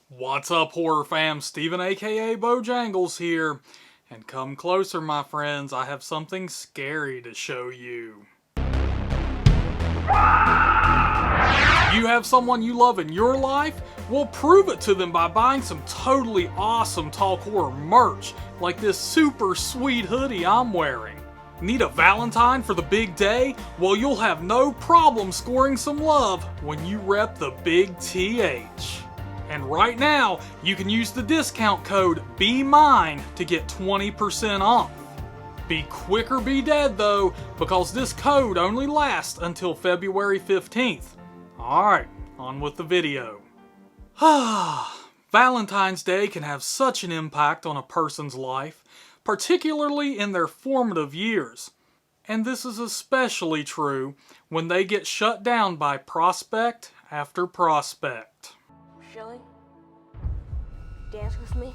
What's up, horror fam? Steven, A.K.A Bojangles here. And come closer, my friends. I have something scary to show you. You have someone you love in your life? Well, prove it to them by buying some totally awesome Talk Horror merch, like this super sweet hoodie I'm wearing. Need a Valentine for the big day? Well, you'll have no problem scoring some love when you rep the big TH. And right now, you can use the discount code BEMINE to get 20% off. Be quick or be dead though, because this code only lasts until February 15th. Alright, on with the video. Valentine's Day can have such an impact on a person's life, particularly in their formative years. And this is especially true when they get shut down by prospect after prospect. Shelly, dance with me?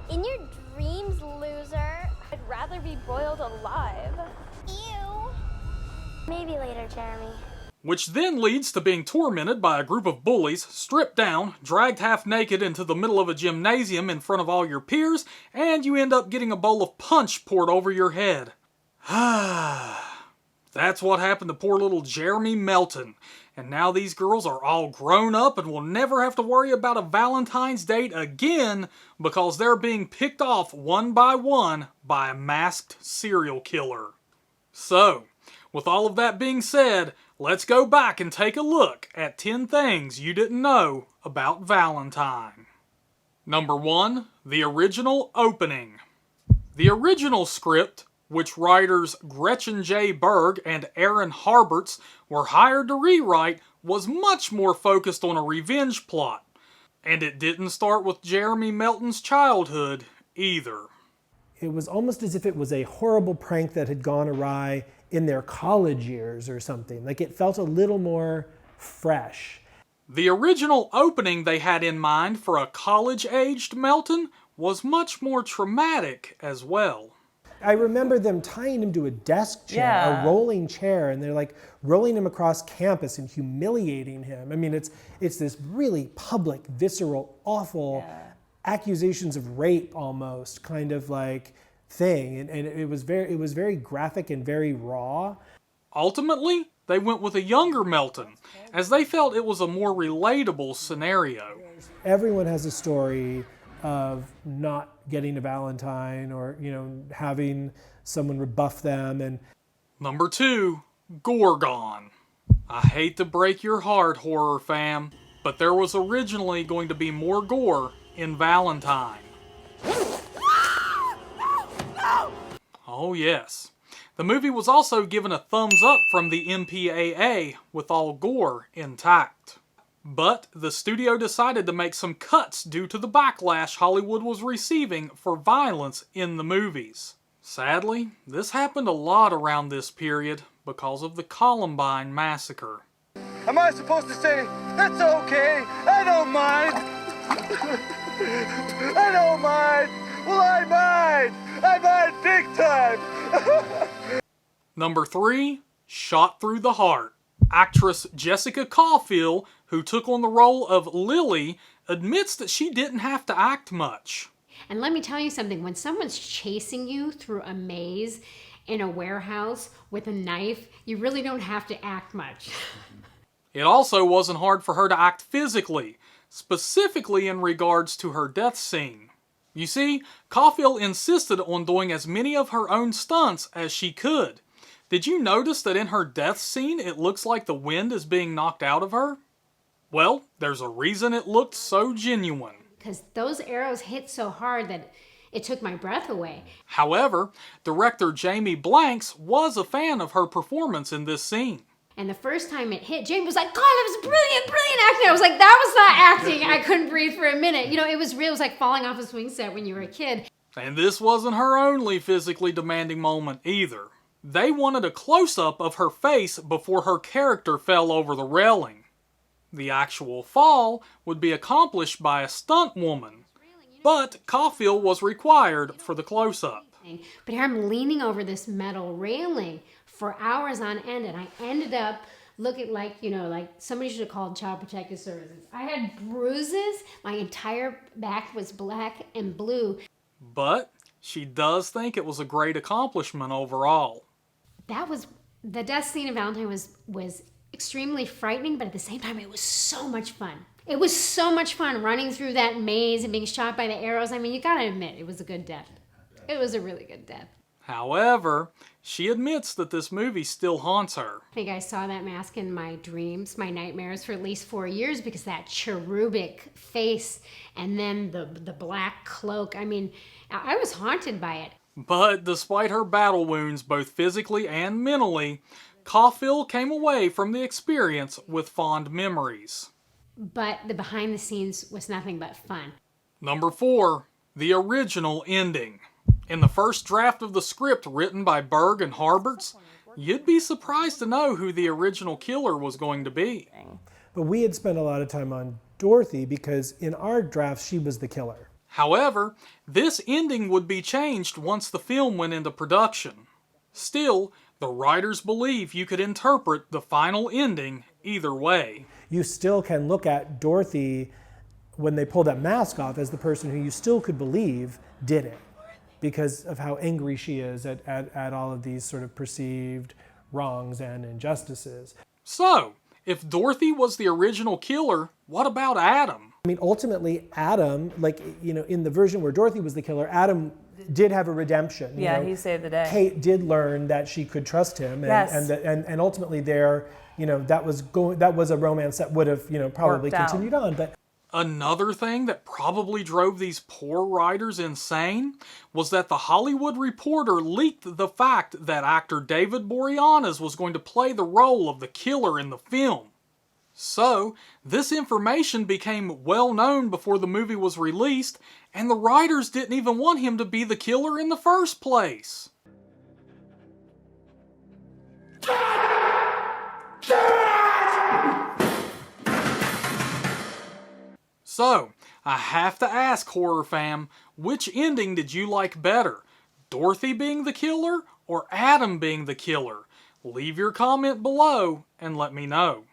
In your dreams, loser. I'd rather be boiled alive. Ew. Maybe later, Jeremy. Which then leads to being tormented by a group of bullies, stripped down, dragged half naked into the middle of a gymnasium in front of all your peers, and you end up getting a bowl of punch poured over your head. That's what happened to poor little Jeremy Melton. And now these girls are all grown up and will never have to worry about a Valentine's date again because they're being picked off one by one by a masked serial killer. So, with all of that being said, let's go back and take a look at 10 things you didn't know about Valentine. Number 1, the original opening. The original script, which writers Gretchen J. Berg and Aaron Harberts were hired to rewrite, was much more focused on a revenge plot. And it didn't start with Jeremy Melton's childhood, either. It was almost as if it was a horrible prank that had gone awry in their college years or something. Like it felt a little more fresh. The original opening they had in mind for a college-aged Melton was much more traumatic as well. I remember them tying him to a desk chair, a rolling chair, and they're like rolling him across campus and humiliating him. I mean, it's this really public, visceral, awful accusations of rape almost kind of like thing. And it was very graphic and very raw. Ultimately, they went with a younger Melton, as they felt it was a more relatable scenario. Everyone has a story of not getting a Valentine or, having someone rebuff them. And Number 2, Gorgon. I hate to break your heart, horror fam, but there was originally going to be more gore in Valentine. Oh yes. The movie was also given a thumbs up from the MPAA with all gore intact. But the studio decided to make some cuts due to the backlash Hollywood was receiving for violence in the movies. Sadly, this happened a lot around this period because of the Columbine massacre. Am I supposed to say, that's okay, I don't mind? I don't mind. Well, I mind big time. Number 3, shot through the heart. Actress Jessica Cauffiel, who took on the role of Lily, admits that she didn't have to act much. And let me tell you something, when someone's chasing you through a maze in a warehouse with a knife, you really don't have to act much. It also wasn't hard for her to act physically, specifically in regards to her death scene. You see, Cauffiel insisted on doing as many of her own stunts as she could. Did you notice that in her death scene it looks like the wind is being knocked out of her? Well, there's a reason it looked so genuine. Because those arrows hit so hard that it took my breath away. However, director Jamie Blanks was a fan of her performance in this scene. And the first time it hit, Jamie was like, God, it was brilliant acting. I was like, that was not acting. I couldn't breathe for a minute. It was real. It was like falling off a swing set when you were a kid. And this wasn't her only physically demanding moment either. They wanted a close-up of her face before her character fell over the railing. The actual fall would be accomplished by a stunt woman, but Cauffiel was required for the close-up. But here I'm leaning over this metal railing for hours on end, and I ended up looking like, like somebody should have called Child Protective Services. I had bruises. My entire back was black and blue. But she does think it was a great accomplishment overall. The death scene in Valentine was extremely frightening, but at the same time, it was so much fun. It was so much fun running through that maze and being shot by the arrows. I mean, you gotta admit, it was a good death. It was a really good death. However, she admits that this movie still haunts her. I think I saw that mask in my dreams, my nightmares for at least 4 years because that cherubic face and then the black cloak. I mean, I was haunted by it. But despite her battle wounds, both physically and mentally, Cauffiel came away from the experience with fond memories. But the behind the scenes was nothing but fun. Number 4, the original ending. In the first draft of the script written by Berg and Harberts, you'd be surprised to know who the original killer was going to be. But we had spent a lot of time on Dorothy because in our draft, she was the killer. However, this ending would be changed once the film went into production. Still, the writers believe you could interpret the final ending either way. You still can look at Dorothy when they pulled that mask off as the person who you still could believe did it because of how angry she is at all of these sort of perceived wrongs and injustices. So, if Dorothy was the original killer, what about Adam? I mean, ultimately, Adam, in the version where Dorothy was the killer, Adam did have a redemption. Yeah, he saved the day. Kate did learn that she could trust him, and ultimately, that was a romance that would have, probably continued on. But another thing that probably drove these poor writers insane was that the Hollywood Reporter leaked the fact that actor David Boreanaz was going to play the role of the killer in the film. So, this information became well known before the movie was released, and the writers didn't even want him to be the killer in the first place. So, I have to ask HorrorFam, which ending did you like better? Dorothy being the killer or Adam being the killer? Leave your comment below and let me know.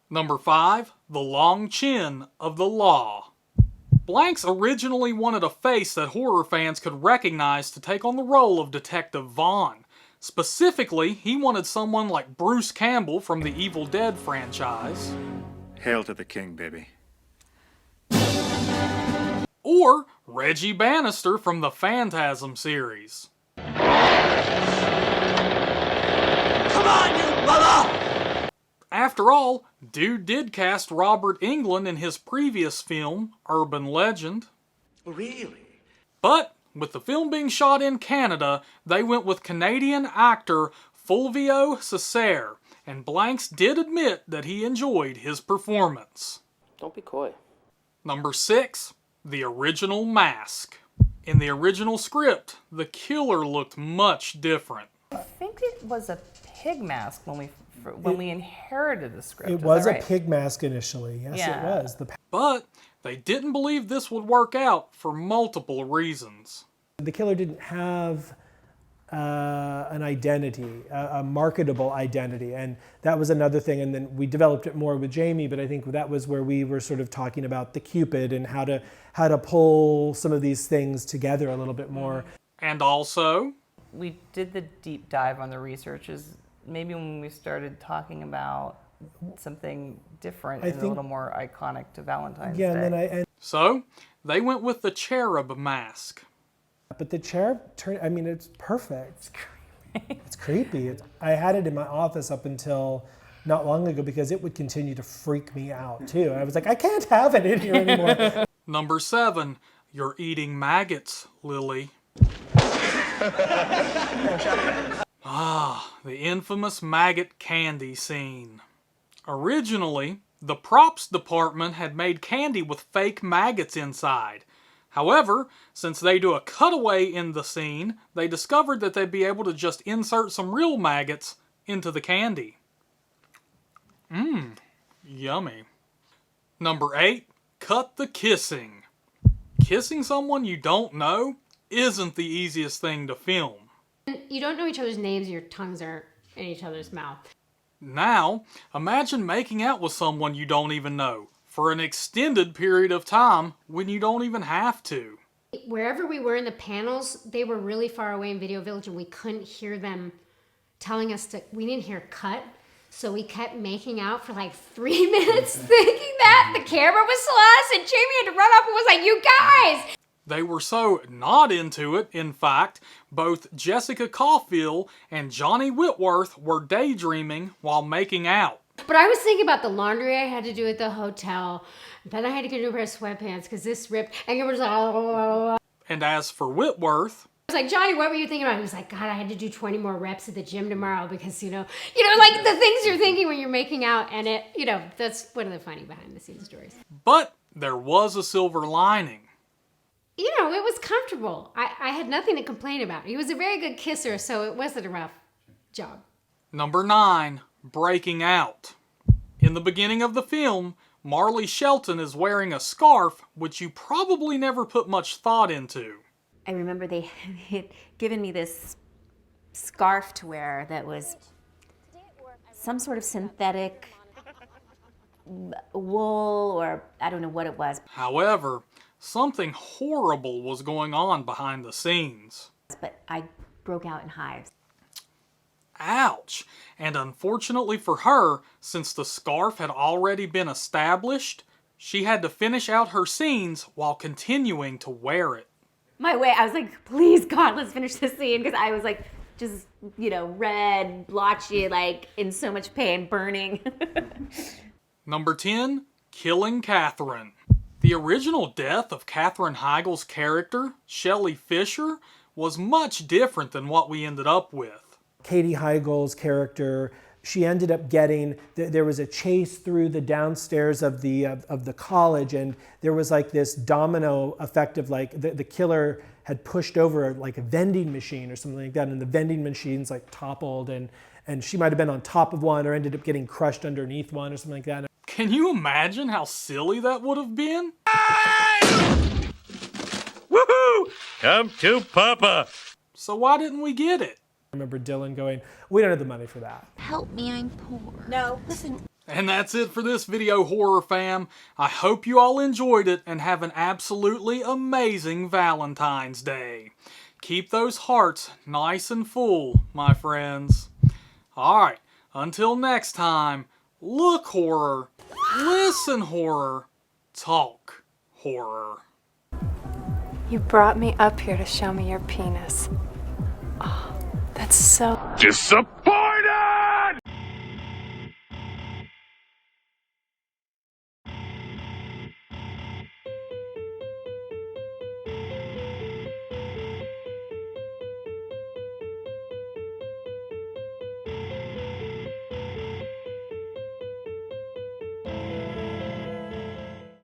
Number 5, the long chin of the law. Blanks originally wanted a face that horror fans could recognize to take on the role of Detective Vaughn. Specifically, he wanted someone like Bruce Campbell from the Evil Dead franchise. Hail to the king, baby. Or Reggie Bannister from the Phantasm series. Come on, you mother! After all, dude did cast Robert Englund in his previous film, Urban Legend. Really? But, with the film being shot in Canada, they went with Canadian actor Fulvio Cesare, and Blanks did admit that he enjoyed his performance. Don't be coy. Number 6, the original mask. In the original script, the killer looked much different. I think it was a pig mask when we inherited the script. it was a pig mask initially. Yes, Yeah. it was. But they didn't believe this would work out for multiple reasons. The killer didn't have an identity, a marketable identity, and that was another thing. And then we developed it more with Jamie, but I think that was where we were sort of talking about the Cupid and how to pull some of these things together a little bit more. And also, We did the deep dive on the researches. Maybe when we started talking about something different and a little more iconic to Valentine's Day. And so they went with the cherub mask. but the cherub it's perfect. It's creepy. I had it in my office up until not long ago because it would continue to freak me out too. I was like, I can't have it in here anymore. Number 7, you're eating maggots, Lily. The infamous maggot candy scene. Originally, the props department had made candy with fake maggots inside. However, since they do a cutaway in the scene, they discovered that they'd be able to just insert some real maggots into the candy. Yummy. Number 8, cut the kissing. Kissing someone you don't know isn't the easiest thing to film. You don't know each other's names, your tongues are in each other's mouth. Now, imagine making out with someone you don't even know for an extended period of time when you don't even have to. Wherever we were in the panels, they were really far away in Video Village and we couldn't hear them telling us to, we didn't hear cut. So we kept making out for like 3 minutes thinking that the camera was still us and Jamie had to run up and was like, you guys! They were so not into it, in fact, both Jessica Cauffiel and Johnny Whitworth were daydreaming while making out. But I was thinking about the laundry I had to do at the hotel. Then I had to get a new pair of sweatpants because this ripped. And it was like, oh. And as for Whitworth, I was like, Johnny, what were you thinking about? He was like, God, I had to do 20 more reps at the gym tomorrow because, like the things you're thinking when you're making out. And that's one of the funny behind the scenes stories. But there was a silver lining. It was comfortable. I had nothing to complain about. He was a very good kisser, so it wasn't a rough job. Number 9, breaking out. In the beginning of the film, Marley Shelton is wearing a scarf, which you probably never put much thought into. I remember they had given me this scarf to wear that was some sort of synthetic wool, or I don't know what it was. However, something horrible was going on behind the scenes. But I broke out in hives. Ouch! And unfortunately for her, since the scarf had already been established, she had to finish out her scenes while continuing to wear it. I was like, please God, let's finish this scene, because I was like, just, red, blotchy, like in so much pain, burning. Number 10, killing Katherine. The original death of Katherine Heigl's character, Shelley Fisher, was much different than what we ended up with. Katie Heigl's character, she ended up getting, there was a chase through the downstairs of the college, and there was like this domino effect of like the killer had pushed over like a vending machine or something like that, and the vending machines like toppled, and she might have been on top of one or ended up getting crushed underneath one or something like that. Can you imagine how silly that would have been? Woohoo! Come to Papa! So why didn't we get it? I remember Dylan going, we don't have the money for that. Help me, I'm poor. No, listen. And that's it for this video, Horror Fam. I hope you all enjoyed it and have an absolutely amazing Valentine's Day. Keep those hearts nice and full, my friends. Alright, until next time, look horror, listen horror, talk horror. You brought me up here to show me your penis. Oh, that's so Disappointed!